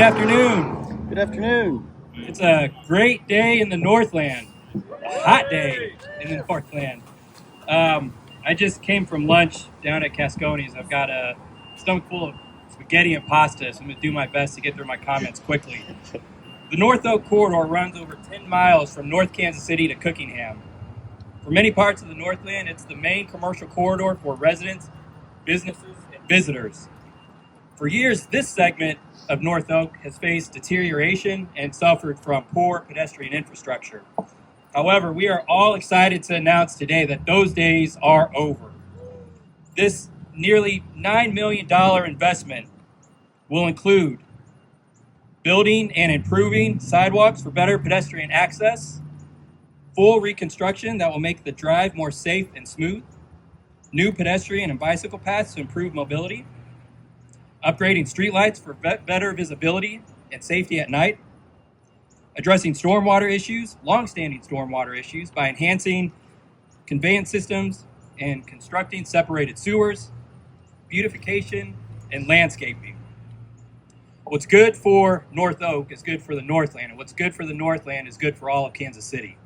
afternoon. Good afternoon. It's a great day in the Northland, a hot day in the Northland. I just came from lunch down at Casconi's. I've got a stomach full of spaghetti and pasta, so I'm going to do my best to get through my comments quickly. The North Oak Corridor runs over 10 miles from North Kansas City to Cookingham. For many parts of the Northland, it's the main commercial corridor for residents, businesses, and visitors. For years, this segment of North Oak has faced deterioration and suffered from poor pedestrian infrastructure. However, we are all excited to announce today that those days are over. This nearly $9 million investment will include building and improving sidewalks for better pedestrian access, full reconstruction that will make the drive more safe and smooth, new pedestrian and bicycle paths to improve mobility, upgrading streetlights for better visibility and safety at night, addressing stormwater issues, long-standing stormwater issues, by enhancing conveyance systems and constructing separated sewers, beautification, and landscaping. What's good for North Oak is good for the Northland, and what's good for the Northland is good for all of Kansas City.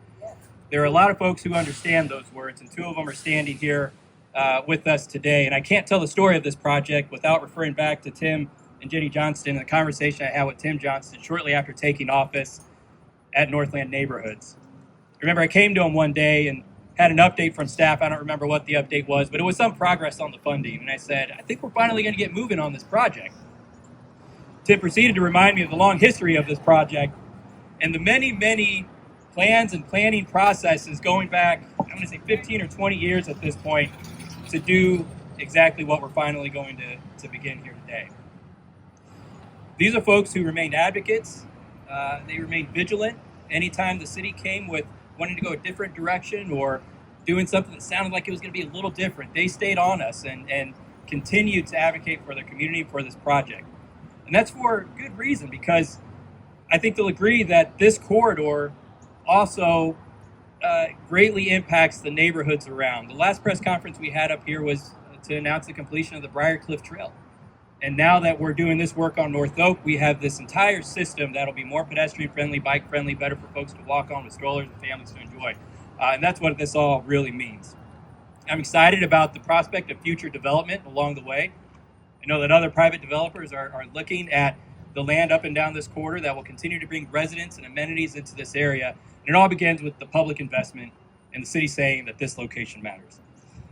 There are a lot of folks who understand those words, and two of them are standing here with us today. And I can't tell the story of this project without referring back to Tim and Jenny Johnston and the conversation I had with Tim Johnston shortly after taking office at Northland Neighborhoods. Remember, I came to him one day and had an update from staff. I don't remember what the update was, but it was some progress on the funding. And I said, I think we're finally going to get moving on this project. Tim proceeded to remind me of the long history of this project and the many, many plans and planning processes going back, I'm going to say 15 or 20 years at this point, to do exactly what we're finally going to begin here today. These are folks who remained advocates. They remained vigilant. Anytime the city came with wanting to go a different direction or doing something that sounded like it was going to be a little different, they stayed on us and continued to advocate for their community, for this project. And that's for good reason, because I think they'll agree that this corridor also greatly impacts the neighborhoods around. The last press conference we had up here was to announce the completion of the Briarcliff Trail. And now that we're doing this work on North Oak, we have this entire system that'll be more pedestrian friendly, bike friendly, better for folks to walk on with strollers and families to enjoy. And that's what this all really means. I'm excited about the prospect of future development along the way. I know that other private developers are looking at the land up and down this corridor that will continue to bring residents and amenities into this area. And it all begins with the public investment and the city saying that this location matters.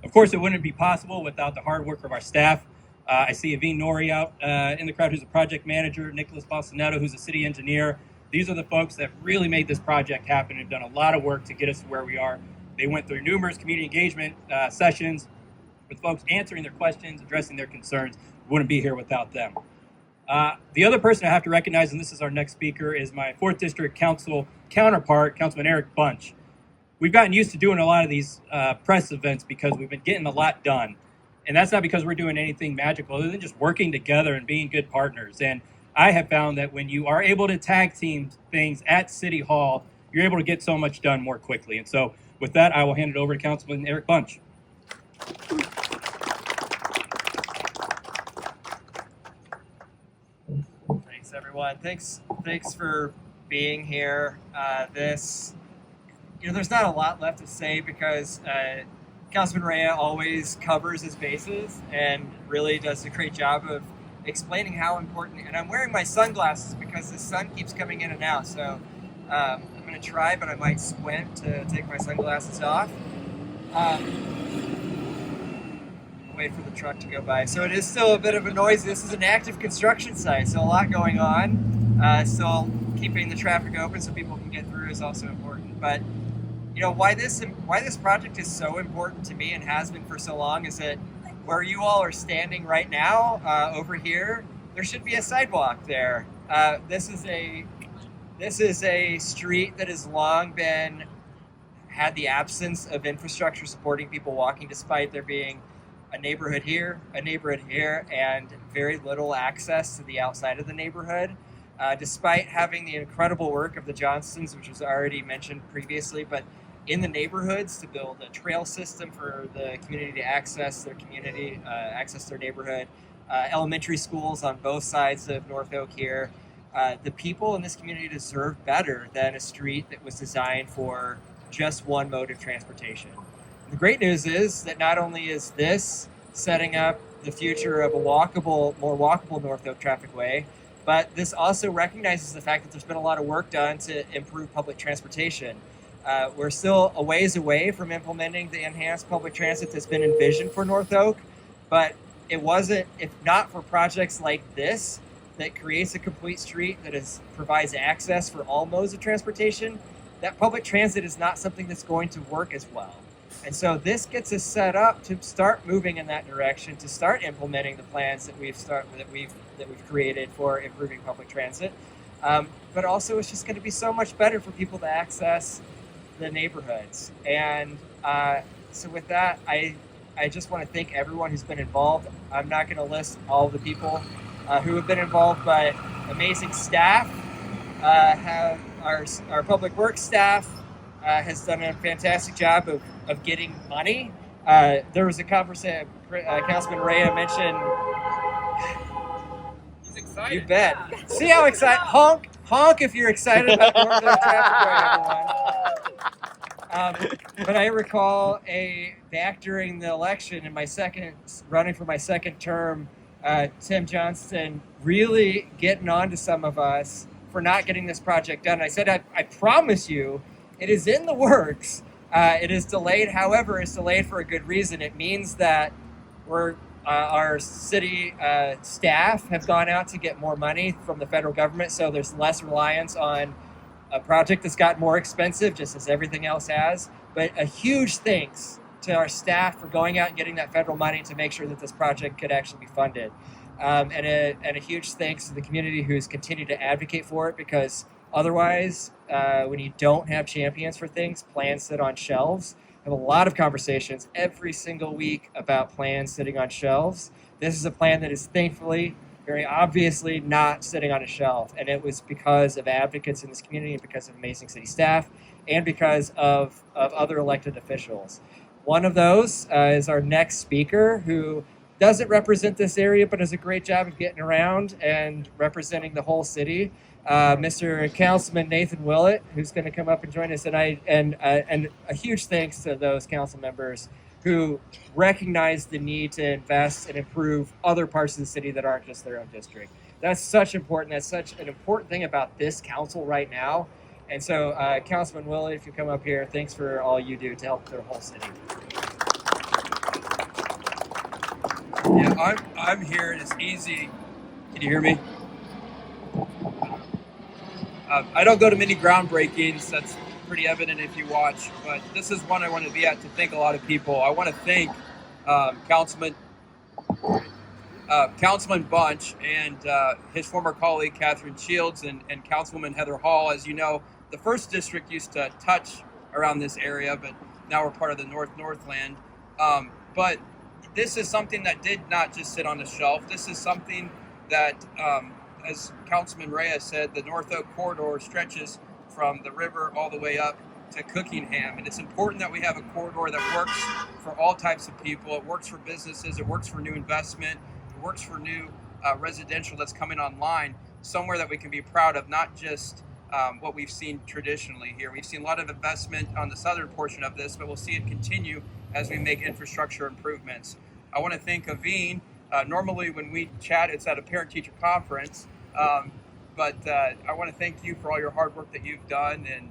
Of course, it wouldn't be possible without the hard work of our staff. I see Aveen Nori out in the crowd, who's a project manager, Nicholas Balsanetto, who's a city engineer. These are the folks that really made this project happen and done a lot of work to get us to where we are. They went through numerous community engagement sessions with folks answering their questions, addressing their concerns. We wouldn't be here without them. The other person I have to recognize, and this is our next speaker, is my 4th District Council counterpart, Councilman Eric Bunch. We've gotten used to doing a lot of these press events because we've been getting a lot done. And that's not because we're doing anything magical, other than just working together and being good partners. And I have found that when you are able to tag team things at City Hall, you're able to get so much done more quickly. And so with that, I will hand it over to Councilman Eric Bunch. Thanks, everyone. Thanks for being here. There's not a lot left to say because Councilman Rea always covers his bases and really does a great job of explaining how important. And I'm wearing my sunglasses because the sun keeps coming in and out. So I'm going to try, but I might squint to take my sunglasses off. Wait for the truck to go by. So it is still a bit of a noise. This is an active construction site, so a lot going on. Still keeping the traffic open so people can get through is also important. But why this project is so important to me and has been for so long is that where you all are standing right now, over here, there should be a sidewalk there. This is a street that has long had the absence of infrastructure supporting people walking, despite there being a neighborhood here, and very little access to the outside of the neighborhood. Despite having the incredible work of the Johnstons, which was already mentioned previously, but in the neighborhoods to build a trail system for the community to access their community, access their neighborhood, elementary schools on both sides of North Oak here, the people in this community deserve better than a street that was designed for just one mode of transportation. The great news is that not only is this setting up the future of a more walkable North Oak Trafficway, but this also recognizes the fact that there's been a lot of work done to improve public transportation. We're still a ways away from implementing the enhanced public transit that's been envisioned for North Oak, but it wasn't, if not for projects like this that creates a complete street that provides access for all modes of transportation, that public transit is not something that's going to work as well. And so this gets us set up to start moving in that direction, to start implementing the plans that we've created for improving public transit. But also, it's just going to be so much better for people to access the neighborhoods. And so with that, I just want to thank everyone who's been involved. I'm not going to list all of the people who have been involved, but amazing staff. Have our public works staff has done a fantastic job of getting money. There was a conversation, Councilman Rea mentioned. He's excited. You bet. See how excited? Honk if you're excited about North Oak Trafficway, everyone. But I recall back during the election in running for my second term, Tim Johnston really getting on to some of us for not getting this project done. I said, I promise you, it is in the works. It is delayed. However, it's delayed for a good reason. It means that our city staff have gone out to get more money from the federal government, so there's less reliance on a project that's gotten more expensive, just as everything else has. But a huge thanks to our staff for going out and getting that federal money to make sure that this project could actually be funded. And a huge thanks to the community who's continued to advocate for it, because otherwise, when you don't have champions for things, plans sit on shelves. I have a lot of conversations every single week about plans sitting on shelves. This is a plan that is thankfully, very obviously not sitting on a shelf. And it was because of advocates in this community, and because of amazing city staff, and because of other elected officials. One of those is our next speaker, who doesn't represent this area, but does a great job of getting around and representing the whole city. Mr. Councilman Nathan Willett, who's going to come up and join us, and a huge thanks to those council members who recognize the need to invest and improve other parts of the city that aren't just their own district. That's such important. That's such an important thing about this council right now. And so, Councilman Willett, if you come up here, thanks for all you do to help the whole city. Yeah, I'm here, and it's easy. Can you hear me? I don't go to many groundbreakings. That's pretty evident if you watch. But this is one I want to be at to thank a lot of people. I want to thank Councilman Bunch and his former colleague Catherine Shields and Councilwoman Heather Hall. As you know, the first district used to touch around this area, but now we're part of the Northland. But this is something that did not just sit on the shelf. This is something that, as Councilman Reyes said, the North Oak corridor stretches from the river all the way up to Cookingham. And it's important that we have a corridor that works for all types of people. It works for businesses. It works for new investment. It works for new residential that's coming online, somewhere that we can be proud of, not just what we've seen traditionally here. We've seen a lot of investment on the southern portion of this, but we'll see it continue as we make infrastructure improvements. I want to thank Aveen. Normally when we chat, it's at a parent-teacher conference, but I want to thank you for all your hard work that you've done, and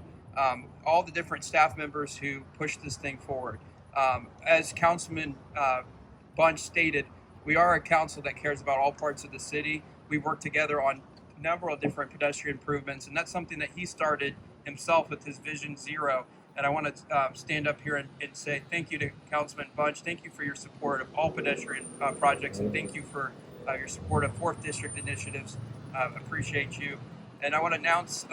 all the different staff members who pushed this thing forward. As Councilman Bunch stated, we are a council that cares about all parts of the city. We work together on a number of different pedestrian improvements, and that's something that he started himself with his Vision Zero. And I want to stand up here and say thank you to Councilman Bunch. Thank you for your support of all pedestrian projects, and thank you for your support of 4th District initiatives. Appreciate you. And I want to announce,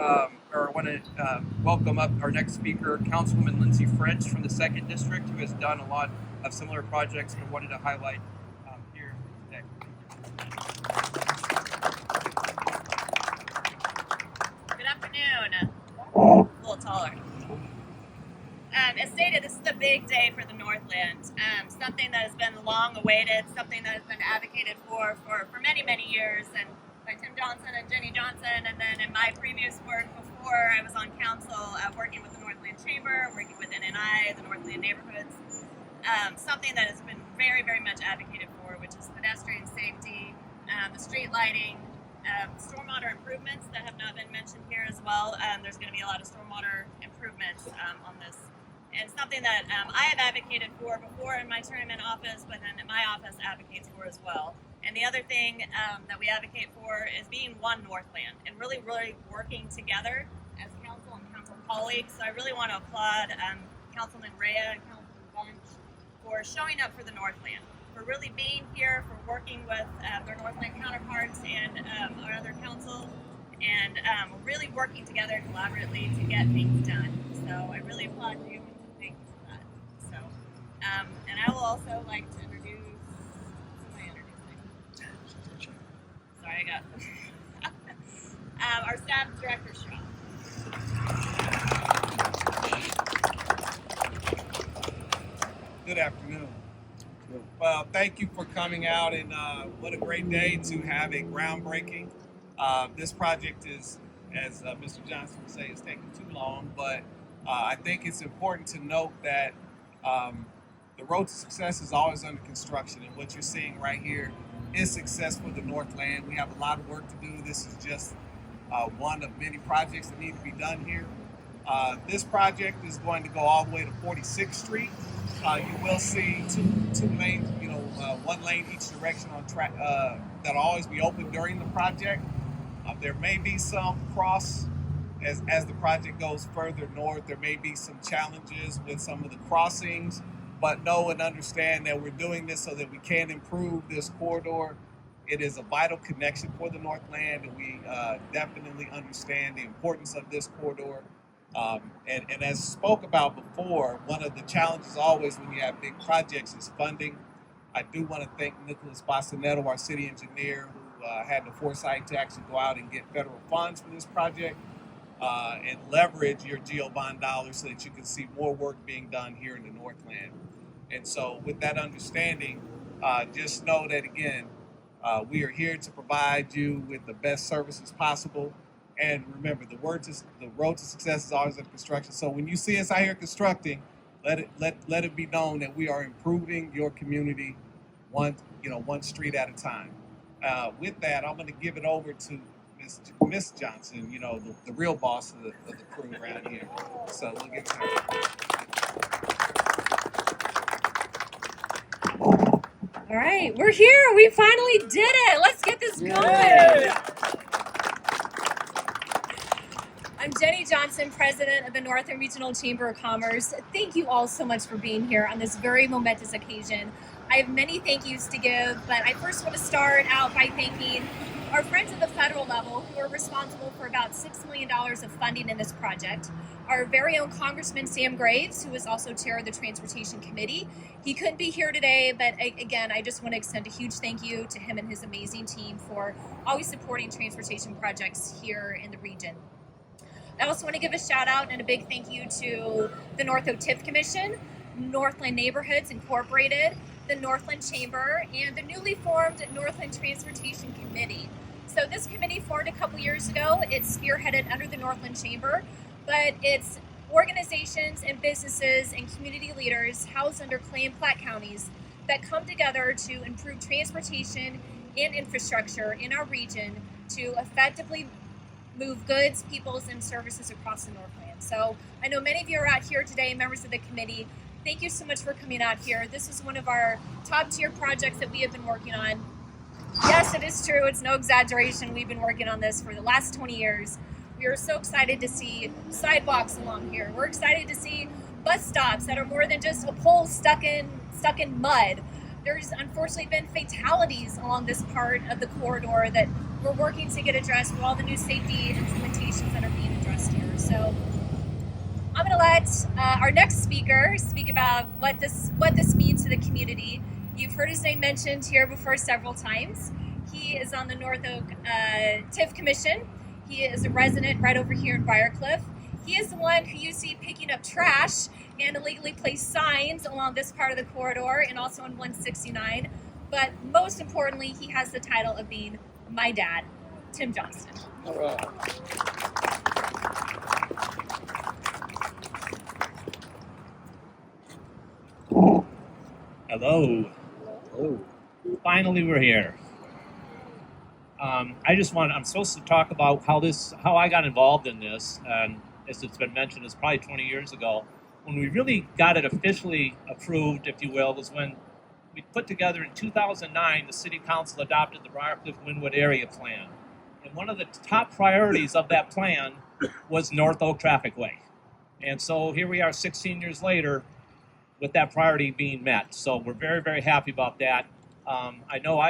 welcome up our next speaker, Councilwoman Lindsay French from the 2nd District, who has done a lot of similar projects and wanted to highlight here today. Good afternoon. A little taller. As stated, this is a big day for the Northland. Something that has been long awaited, something that has been advocated for many, many years. And by Tim Johnson and Jenny Johnson, and then in my previous work before I was on council, working with the Northland Chamber, working with NNI, the Northland Neighborhoods, something that has been very, very much advocated for, which is pedestrian safety, the street lighting, stormwater improvements that have not been mentioned here as well. There's going to be a lot of stormwater improvements on this. And something that I have advocated for before in my term in office, but then my office advocates for as well. And the other thing that we advocate for is being one Northland and really, really working together as council and council colleagues. So I really want to applaud Councilman Rhea and Councilman Bunch for showing up for the Northland, for really being here, for working with their Northland counterparts and our other council, and really working together collaboratively to get things done. So I really applaud you. And I will also like to introduce, who am I introducing? Sorry, I got our staff director, Sean. Good afternoon. Well, thank you for coming out, and what a great day to have a groundbreaking. This project is, as Mr. Johnson would say, is taking too long, but I think it's important to note that the road to success is always under construction, and what you're seeing right here is success for the Northland. We have a lot of work to do. This is just one of many projects that need to be done here. This project is going to go all the way to 46th Street. You will see two lanes, one lane each direction on track that'll always be open during the project. There may be some cross as the project goes further north. There may be some challenges with some of the crossings, but know and understand that we're doing this so that we can improve this corridor. It is a vital connection for the Northland, and we definitely understand the importance of this corridor. And as spoke about before, one of the challenges always when you have big projects is funding. I do want to thank Nicholas Bassonetto, our city engineer, who had the foresight to actually go out and get federal funds for this project and leverage your GEO bond dollars so that you can see more work being done here in the Northland. And so with that understanding, just know that, again, we are here to provide you with the best services possible. And remember, the road to success is always under construction. So when you see us out here constructing, let it be known that we are improving your community one street at a time. With that, I'm going to give it over to Miss Johnson, the real boss of the crew around here. So we'll get to her. All right, we're here. We finally did it. Let's get this going. I'm Jenny Johnson, president of the Northern Regional Chamber of Commerce. Thank you all so much for being here on this very momentous occasion. I have many thank yous to give, but I first want to start out by thanking our friends at the federal level who are responsible for about $6 million of funding in this project. Our very own Congressman Sam Graves, who is also chair of the Transportation Committee. He couldn't be here today, but again, I just want to extend a huge thank you to him and his amazing team for always supporting transportation projects here in the region. I also want to give a shout out and a big thank you to the North Oak TIF Commission, Northland Neighborhoods Incorporated, the Northland Chamber, and the newly formed Northland Transportation Committee. So this committee formed a couple years ago. It's spearheaded under the Northland Chamber, but it's organizations and businesses and community leaders housed under clay and plat counties that come together to improve transportation and infrastructure in our region to effectively move goods, peoples, and services across the Northland. So I know many of you are out here today, members of the committee. Thank you so much for coming out here. This is one of our top tier projects that we have been working on. Yes, it is true. It's no exaggeration. We've been working on this for the last 20 years. We are so excited to see sidewalks along here. We're excited to see bus stops that are more than just a pole stuck in mud. There's unfortunately been fatalities along this part of the corridor that we're working to get addressed with all the new safety implementations that are being addressed here. So I'm going to let our next speaker speak about what this means to the community. You've heard his name mentioned here before several times. He is on the North Oak TIF Commission. He is a resident right over here in Briarcliff. He is the one who you see picking up trash and illegally placed signs along this part of the corridor and also on 169. But most importantly, he has the title of being my dad. Tim Johnston. All right. Hello. Oh, Finally, we're here. I'm supposed to talk about how I got involved in this, and as it's been mentioned, it's probably 20 years ago. When we really got it officially approved, if you will, was when we put together in 2009, the City Council adopted the Briarcliff-Wynwood Area Plan. And one of the top priorities of that plan was North Oak Trafficway. And so here we are 16 years later with that priority being met. So we're very, very happy about that. I know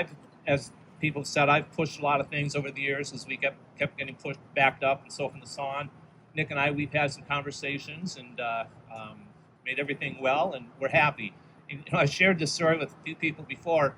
as people said, I've pushed a lot of things over the years as we kept getting pushed, backed up, and so forth and so on. Nick and I, we've had some conversations and made everything well, and we're happy. And, I shared this story with a few people before.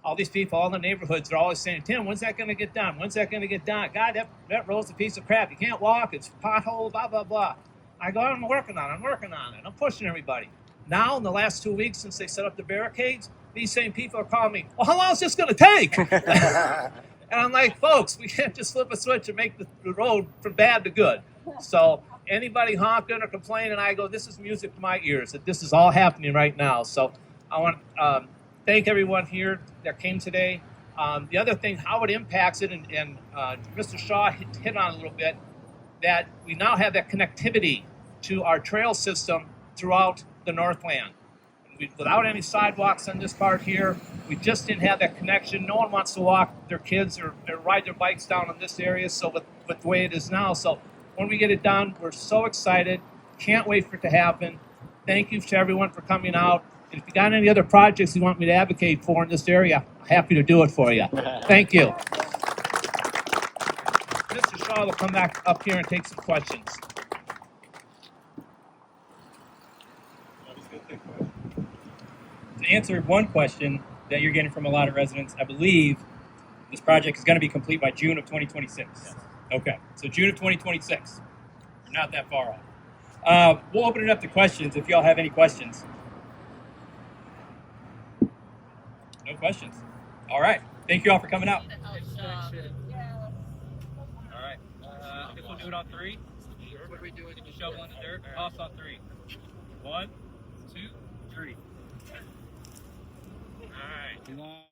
All these people, all the neighborhoods, are always saying, Tim, when's that going to get done? When's that going to get done? God, that road's a piece of crap. You can't walk. It's pothole, blah, blah, blah. I go, I'm working on it. I'm pushing everybody. Now, in the last 2 weeks since they set up the barricades, these same people are calling me, well, how long is this going to take? And I'm like, folks, we can't just flip a switch and make the road from bad to good. So anybody honking or complaining, I go, this is music to my ears, that this is all happening right now. So I want to thank everyone here that came today. The other thing, how it impacts it, and Mr. Shaw hit on a little bit, that we now have that connectivity to our trail system throughout the Northland. Without any sidewalks on this part here, we just didn't have that connection. No one wants to walk their kids or ride their bikes down in this area, so with the way it is now. So when we get it done, we're so excited. Can't wait for it to happen. Thank you to everyone for coming out. And if you got any other projects you want me to advocate for in this area, I'm happy to do it for you. Thank you. Mr. Shaw will come back up here and take some questions. To answer one question that you're getting from a lot of residents, I believe this project is going to be complete by June of 2026. Yes. Okay, so June of 2026. We're not that far off. We'll open it up to questions if y'all have any questions. No questions. All right. Thank you all for coming out. All right. I guess we'll do it on three. What are we doing? Get you shovel in the dirt. Toss on three. 1, 2, 3. All right.